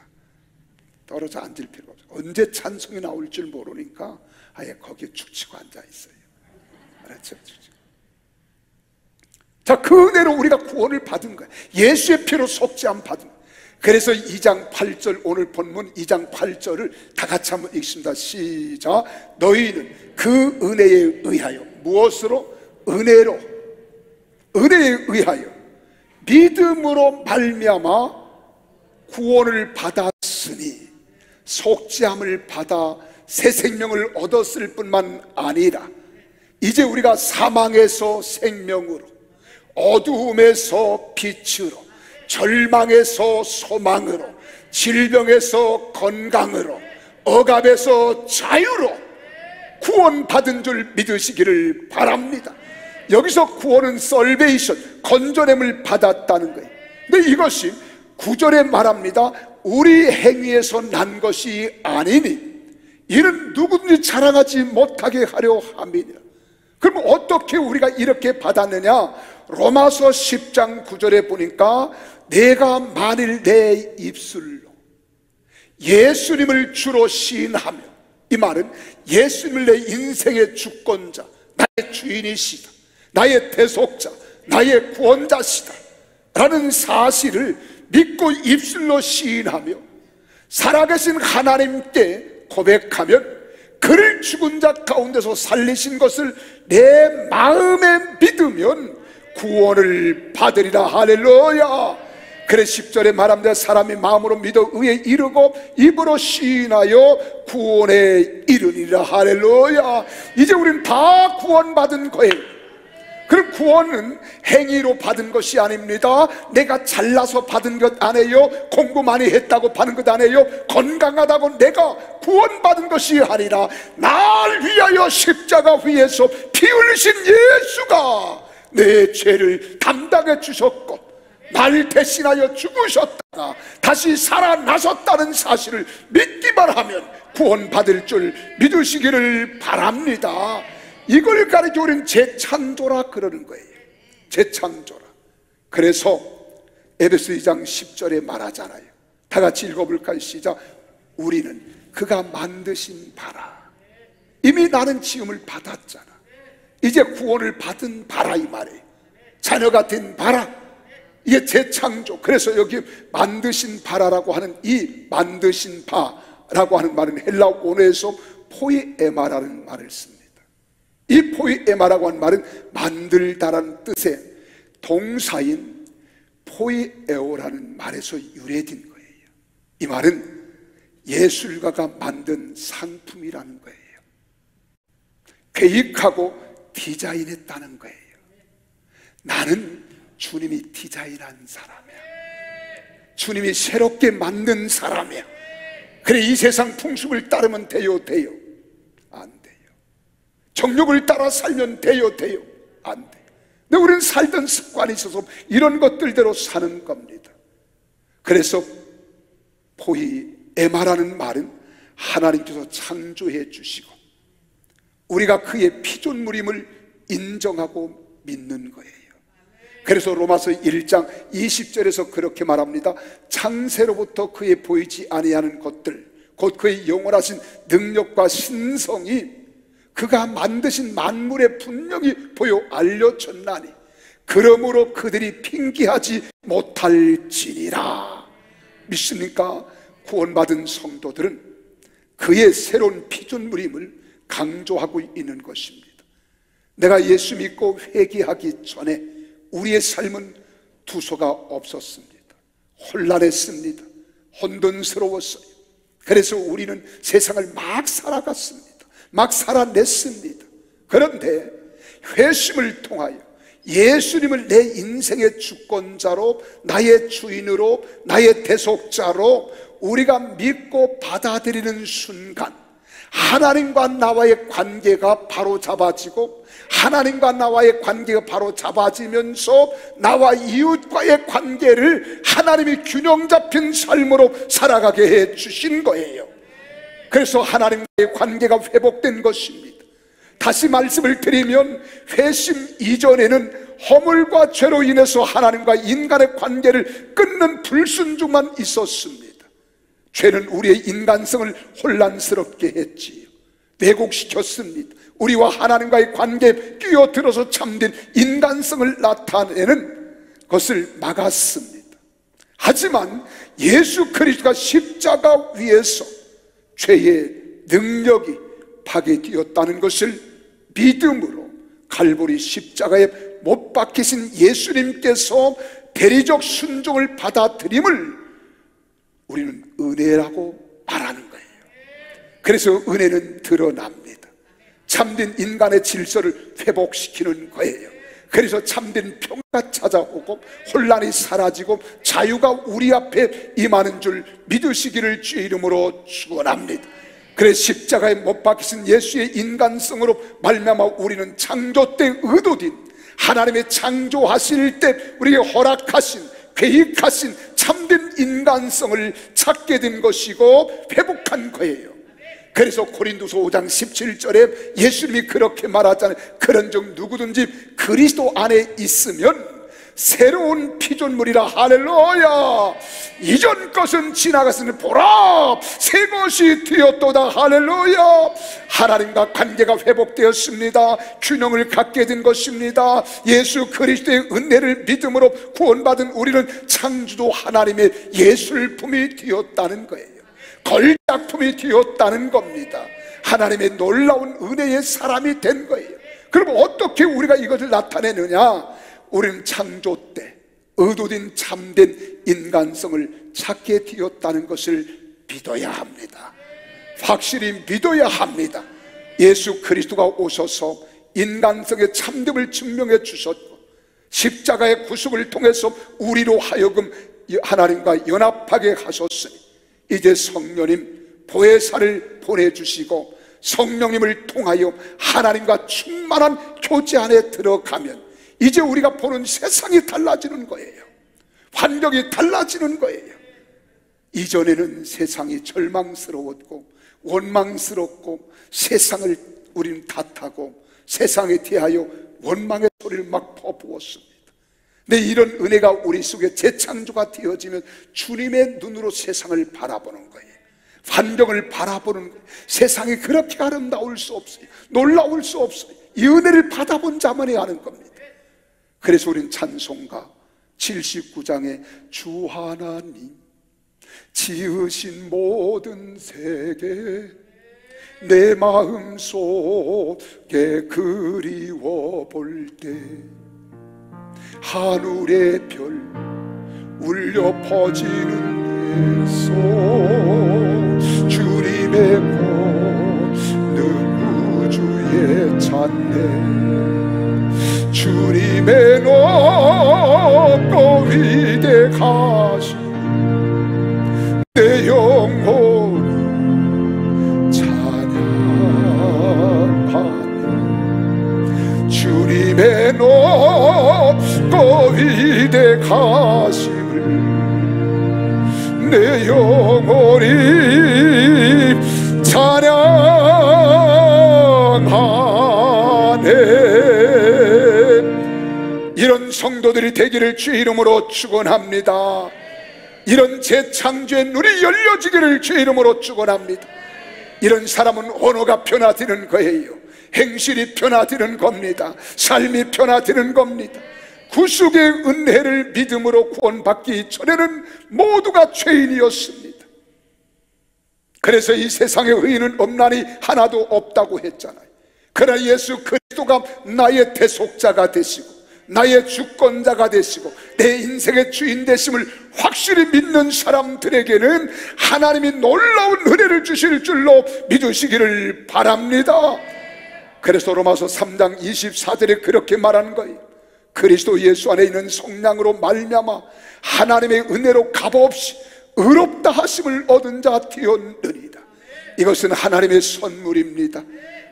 떨어져 앉을 필요가 없어. 언제 찬송이 나올 줄 모르니까 아예 거기에 축치고 앉아 있어요. 알았죠? 자, 그 은혜로 우리가 구원을 받은 거예요. 예수의 피로 속죄함 받은 거예요. 그래서 2장 8절, 오늘 본문 2장 8절을 다 같이 한번 읽습니다. 시작. 너희는 그 은혜에 의하여, 무엇으로? 은혜로, 은혜에 의하여 믿음으로 말미암아 구원을 받았으니, 속죄함을 받아 새 생명을 얻었을 뿐만 아니라 이제 우리가 사망에서 생명으로, 어두움에서 빛으로, 절망에서 소망으로, 질병에서 건강으로, 억압에서 자유로 구원받은 줄 믿으시기를 바랍니다. 여기서 구원은 salvation, 건져냄을 받았다는 거예요. 근데 이것이 9절에 말합니다. 우리 행위에서 난 것이 아니니 이는 누구든지 자랑하지 못하게 하려 함이니라. 그럼 어떻게 우리가 이렇게 받았느냐? 로마서 10장 9절에 보니까 내가 만일 내 입술로 예수님을 주로 시인하며, 이 말은 예수님을 내 인생의 주권자, 나의 주인이시다, 나의 대속자, 나의 구원자시다 라는 사실을 믿고 입술로 시인하며 살아계신 하나님께 고백하면 그를 죽은 자 가운데서 살리신 것을 내 마음에 믿으면 구원을 받으리라. 할렐루야. 그래 10절에 말합니다. 사람이 마음으로 믿어 의에 이르고 입으로 시인하여 구원에 이르리라. 할렐루야. 이제 우리는 다 구원받은 거예요. 그럼 구원은 행위로 받은 것이 아닙니다. 내가 잘나서 받은 것 아니에요. 공부 많이 했다고 받은 것 아니에요. 건강하다고 내가 구원받은 것이 아니라 날 위하여 십자가 위에서 피 흘리신 예수가 내 죄를 담당해 주셨고 날 대신하여 죽으셨다가 다시 살아나셨다는 사실을 믿기만 하면 구원받을 줄 믿으시기를 바랍니다. 이걸 가리켜 우리는 재창조라 그러는 거예요. 재창조라. 그래서 에베소 2장 10절에 말하잖아요. 다 같이 읽어볼까요? 시작. 우리는 그가 만드신 바라. 이미 나는 지음을 받았잖아. 이제 구원을 받은 바라 이 말이에요. 자녀가 된 바라. 이게 재창조. 그래서 여기 만드신 바라라고 하는 이 만드신 바라고 하는 말은 헬라 원어에서 포이에마라는 말을 씁니다. 이 포이에마라고 하는 말은 만들다라는 뜻의 동사인 포이에오라는 말에서 유래된 거예요. 이 말은 예술가가 만든 상품이라는 거예요. 계획하고 디자인했다는 거예요. 나는 주님이 디자인한 사람이야. 주님이 새롭게 만든 사람이야. 그래 이 세상 풍습을 따르면 돼요? 안 돼요. 정욕을 따라 살면 돼요? 안 돼요. 근데 우리는 살던 습관이 있어서 이런 것들대로 사는 겁니다. 그래서 포이에마라는 말은 하나님께서 창조해 주시고 우리가 그의 피조물임을 인정하고 믿는 거예요. 그래서 로마서 1장 20절에서 그렇게 말합니다. 창세로부터 그의 보이지 아니하는 것들 곧 그의 영원하신 능력과 신성이 그가 만드신 만물에 분명히 보여 알려졌나니 그러므로 그들이 핑계하지 못할지니라. 믿습니까? 구원받은 성도들은 그의 새로운 피조물임을 강조하고 있는 것입니다. 내가 예수 믿고 회개하기 전에 우리의 삶은 두서가 없었습니다. 혼란했습니다. 혼돈스러웠어요. 그래서 우리는 세상을 막 살아갔습니다. 막 살아냈습니다. 그런데 회심을 통하여 예수님을 내 인생의 주권자로 나의 주인으로 나의 대속자로 우리가 믿고 받아들이는 순간 하나님과 나와의 관계가 바로 잡아지고 하나님과 나와의 관계가 바로 잡아지면서 나와 이웃과의 관계를 하나님이 균형 잡힌 삶으로 살아가게 해 주신 거예요. 그래서 하나님과의 관계가 회복된 것입니다. 다시 말씀을 드리면 회심 이전에는 허물과 죄로 인해서 하나님과 인간의 관계를 끊는 불순종만 있었습니다. 죄는 우리의 인간성을 혼란스럽게 했지요. 왜곡시켰습니다. 우리와 하나님과의 관계에 끼어들어서 참된 인간성을 나타내는 것을 막았습니다. 하지만 예수 그리스도가 십자가 위에서 죄의 능력이 파괴되었다는 것을 믿음으로 갈보리 십자가에 못 박히신 예수님께서 대리적 순종을 받아들임을 우리는 은혜라고 말하는 거예요. 그래서 은혜는 드러납니다. 참된 인간의 질서를 회복시키는 거예요. 그래서 참된 평화가 찾아오고 혼란이 사라지고 자유가 우리 앞에 임하는 줄 믿으시기를 주의 이름으로 축원합니다. 그래서 십자가에 못 박히신 예수의 인간성으로 말미암아 우리는 창조 때 의도된 하나님의 창조하실 때 우리에게 허락하신 계획하신 참된 인간성을 찾게 된 것이고 회복한 거예요. 그래서 고린도서 5장 17절에 예수님이 그렇게 말하잖아요. 그런즉 누구든지 그리스도 안에 있으면 새로운 피조물이라. 할렐루야. 이전 것은 지나갔으니 보라 새 것이 되었도다. 할렐루야. 하나님과 관계가 회복되었습니다. 균형을 갖게 된 것입니다. 예수 그리스도의 은혜를 믿음으로 구원받은 우리는 창조주 하나님의 예술품이 되었다는 거예요. 걸작품이 되었다는 겁니다. 하나님의 놀라운 은혜의 사람이 된 거예요. 그럼 어떻게 우리가 이것을 나타내느냐? 우리는 창조 때 의도된 참된 인간성을 찾게 되었다는 것을 믿어야 합니다. 확실히 믿어야 합니다. 예수 그리스도가 오셔서 인간성의 참됨을 증명해 주셨고, 십자가의 구속을 통해서 우리로 하여금 하나님과 연합하게 하셨으니, 이제 성령님 보혜사를 보내주시고 성령님을 통하여 하나님과 충만한 교제 안에 들어가면 이제 우리가 보는 세상이 달라지는 거예요. 환경이 달라지는 거예요. 이전에는 세상이 절망스러웠고 원망스럽고 세상을 우리는 탓하고 세상에 대하여 원망의 소리를 막 퍼부었습니다. 근데 이런 은혜가 우리 속에 재창조가 되어지면 주님의 눈으로 세상을 바라보는 거예요. 환경을 바라보는 거예요. 세상이 그렇게 아름다울 수 없어요. 놀라울 수 없어요. 이 은혜를 받아본 자만이 아는 겁니다. 그래서 우린 찬송가 79장에 주 하나님 지으신 모든 세계 내 마음속에 그리워 볼 때 하늘의 별 울려 퍼지는 예수 주님의 권능 우주에 찬네 주님의 높고 위대하신 내 영혼이 찬양하네 주님의 높고 위대하심을 내 영혼이 찬양하네. 이런 성도들이 되기를 주의 이름으로 축원합니다. 이런 재창조의 눈이 열려지기를 주의 이름으로 축원합니다. 이런 사람은 언어가 변화되는 거예요. 행실이 변화되는 겁니다. 삶이 변화되는 겁니다. 구속의 은혜를 믿음으로 구원받기 전에는 모두가 죄인이었습니다. 그래서 이 세상에 의인은 없나니 하나도 없다고 했잖아요. 그러나 예수 그리스도가 나의 대속자가 되시고 나의 주권자가 되시고 내 인생의 주인 되심을 확실히 믿는 사람들에게는 하나님이 놀라운 은혜를 주실 줄로 믿으시기를 바랍니다. 그래서 로마서 3장 24절에 그렇게 말하는 거예요. 그리스도 예수 안에 있는 성량으로 말미암아 하나님의 은혜로 값없이 의롭다 하심을 얻은 자 되었느니라. 이것은 하나님의 선물입니다.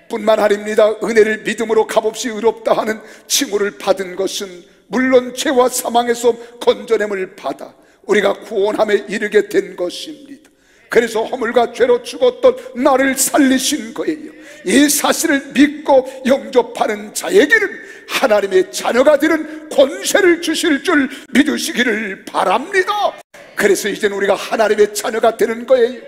뿐만 아닙니다. 은혜를 믿음으로 값없이 의롭다 하는 칭호를 받은 것은 물론 죄와 사망에서 건져냄을 받아 우리가 구원함에 이르게 된 것입니다. 그래서 허물과 죄로 죽었던 나를 살리신 거예요. 이 사실을 믿고 영접하는 자에게는 하나님의 자녀가 되는 권세를 주실 줄 믿으시기를 바랍니다. 그래서 이제는 우리가 하나님의 자녀가 되는 거예요.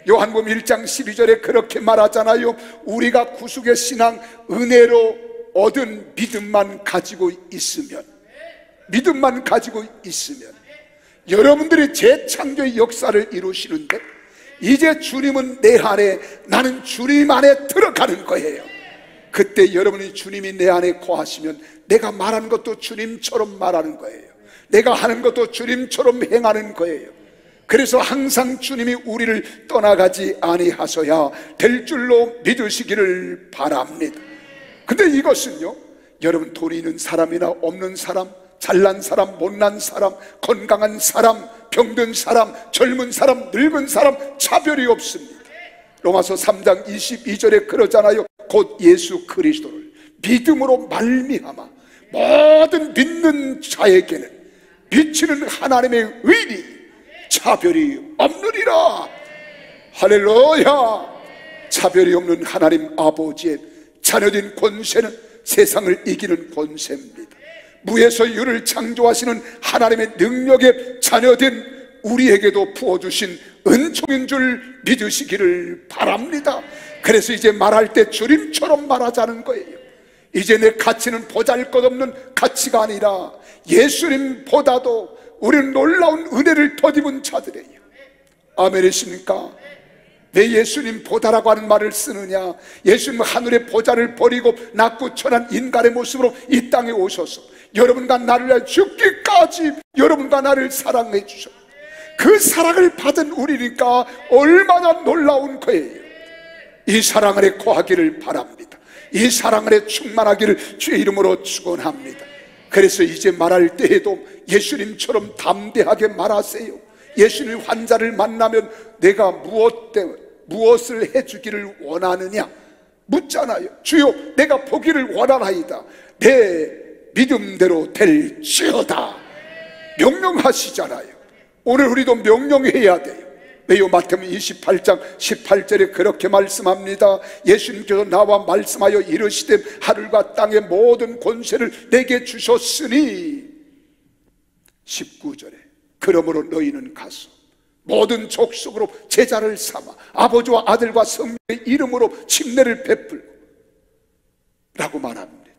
요한복음 1장 12절에 그렇게 말하잖아요. 우리가 구속의 신앙 은혜로 얻은 믿음만 가지고 있으면 여러분들이 재창조의 역사를 이루시는데 이제 주님은 내 안에 나는 주님 안에 들어가는 거예요. 그때 여러분이 주님이 내 안에 거하시면 내가 말하는 것도 주님처럼 말하는 거예요. 내가 하는 것도 주님처럼 행하는 거예요. 그래서 항상 주님이 우리를 떠나가지 아니하셔야 될 줄로 믿으시기를 바랍니다. 근데 이것은요, 여러분 돈이 있는 사람이나 없는 사람, 잘난 사람, 못난 사람, 건강한 사람, 병든 사람, 젊은 사람, 늙은 사람 차별이 없습니다. 로마서 3장 22절에 그러잖아요. 곧 예수 그리스도를 믿음으로 말미암아 모든 믿는 자에게는 비치는 하나님의 의리 차별이 없느니라. 할렐루야. 차별이 없는 하나님 아버지의 자녀된 권세는 세상을 이기는 권세입니다. 무에서 유를 창조하시는 하나님의 능력의 자녀된 우리에게도 부어주신 은총인 줄 믿으시기를 바랍니다. 그래서 이제 말할 때 주님처럼 말하자는 거예요. 이제 내 가치는 보잘것없는 가치가 아니라 예수님보다도 우리는 놀라운 은혜를 덧입은 자들이에요. 아멘이십니까? 왜 예수님 보다라고 하는 말을 쓰느냐? 예수님은 하늘의 보좌를 버리고 낮고 천한 인간의 모습으로 이 땅에 오셔서 여러분과 나를 위해 죽기까지 여러분과 나를 사랑해 주셨고, 그 사랑을 받은 우리니까 얼마나 놀라운 거예요. 이 사랑 안에 거하기를 바랍니다. 이 사랑 안에 충만하기를 주의 이름으로 축원합니다. 그래서 이제 말할 때에도 예수님처럼 담대하게 말하세요. 예수님 환자를 만나면 내가 무엇을 해주기를 원하느냐 묻잖아요. 주여, 내가 보기를 원하나이다. 내 믿음대로 될지어다. 명령하시잖아요. 오늘 우리도 명령해야 돼요. 왜요? 마태복음 28장 18절에 그렇게 말씀합니다. 예수님께서 나와 말씀하여 이르시되 하늘과 땅의 모든 권세를 내게 주셨으니, 19절에 그러므로 너희는 가서 모든 족속으로 제자를 삼아 아버지와 아들과 성령의 이름으로 침례를 베풀고 라고 말합니다.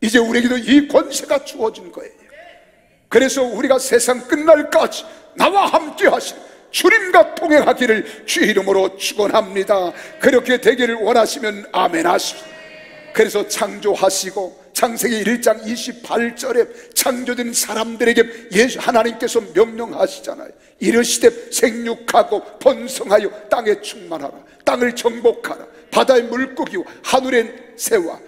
이제 우리에게도 이 권세가 주어진 거예요. 그래서 우리가 세상 끝날까지 나와 함께 하시는 주님과 동행하기를 주의 이름으로 축원합니다. 그렇게 되기를 원하시면 아멘 하십시오. 그래서 창조하시고 창세기 1장 28절에 창조된 사람들에게 하나님께서 명령하시잖아요. 이르시되 생육하고 번성하여 땅에 충만하라. 땅을 정복하라. 바다의 물고기와 하늘의 새와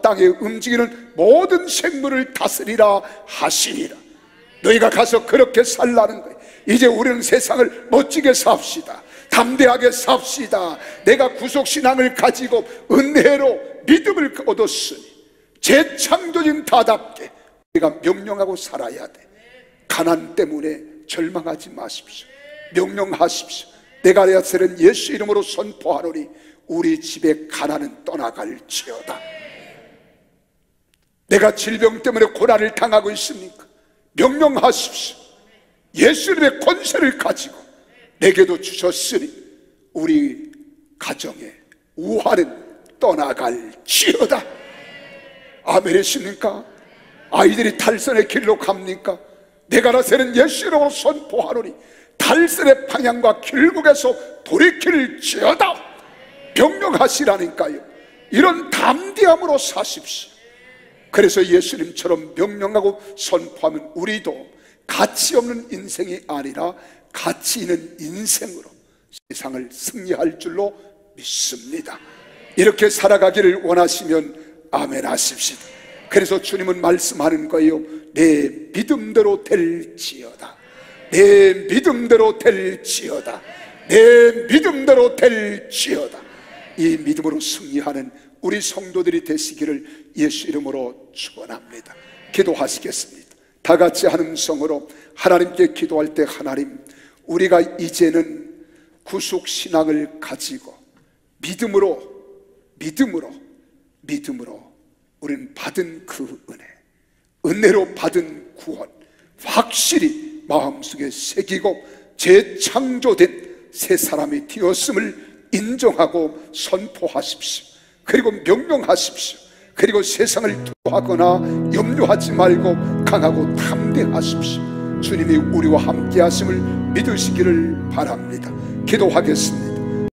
땅에 움직이는 모든 생물을 다스리라 하시니라. 너희가 가서 그렇게 살라는 거예요. 이제 우리는 세상을 멋지게 삽시다. 담대하게 삽시다. 내가 구속신앙을 가지고 은혜로 믿음을 얻었으니 재창조진 다답게 우리가 명령하고 살아야 돼. 가난 때문에 절망하지 마십시오. 명령하십시오. 내가 야세는 예수 이름으로 선포하노니 우리 집에 가난은 떠나갈지어다. 내가 질병 때문에 고난을 당하고 있습니까? 명령하십시오. 예수님의 권세를 가지고 내게도 주셨으니 우리 가정에 우환은 떠나갈지어다. 아멘이십니까? 아이들이 탈선의 길로 갑니까? 내가 나서는 예수 이름으로 선포하노니 탈선의 방향과 길목에서 돌이킬지어다. 명령하시라니까요. 이런 담대함으로 사십시오. 그래서 예수님처럼 명령하고 선포하면 우리도 가치 없는 인생이 아니라 가치 있는 인생으로 세상을 승리할 줄로 믿습니다. 이렇게 살아가기를 원하시면 아멘 하십시오. 그래서 주님은 말씀하는 거예요. 내 믿음대로 될지어다. 내 믿음대로 될지어다. 내 믿음대로 될지어다. 이 믿음으로 승리하는 우리 성도들이 되시기를 예수 이름으로 축원합니다. 기도하시겠습니다. 다 같이 한 음성으로 하나님께 기도할 때, 하나님, 우리가 이제는 구속신앙을 가지고 믿음으로 우리는 받은 그 은혜로 받은 구원 확실히 마음속에 새기고 재창조된 새 사람이 되었음을 인정하고 선포하십시오. 그리고 명령하십시오. 그리고 세상을 두려워하거나 염려하지 말고 강하고 담대하십시오. 주님이 우리와 함께 하심을 믿으시기를 바랍니다. 기도하겠습니다.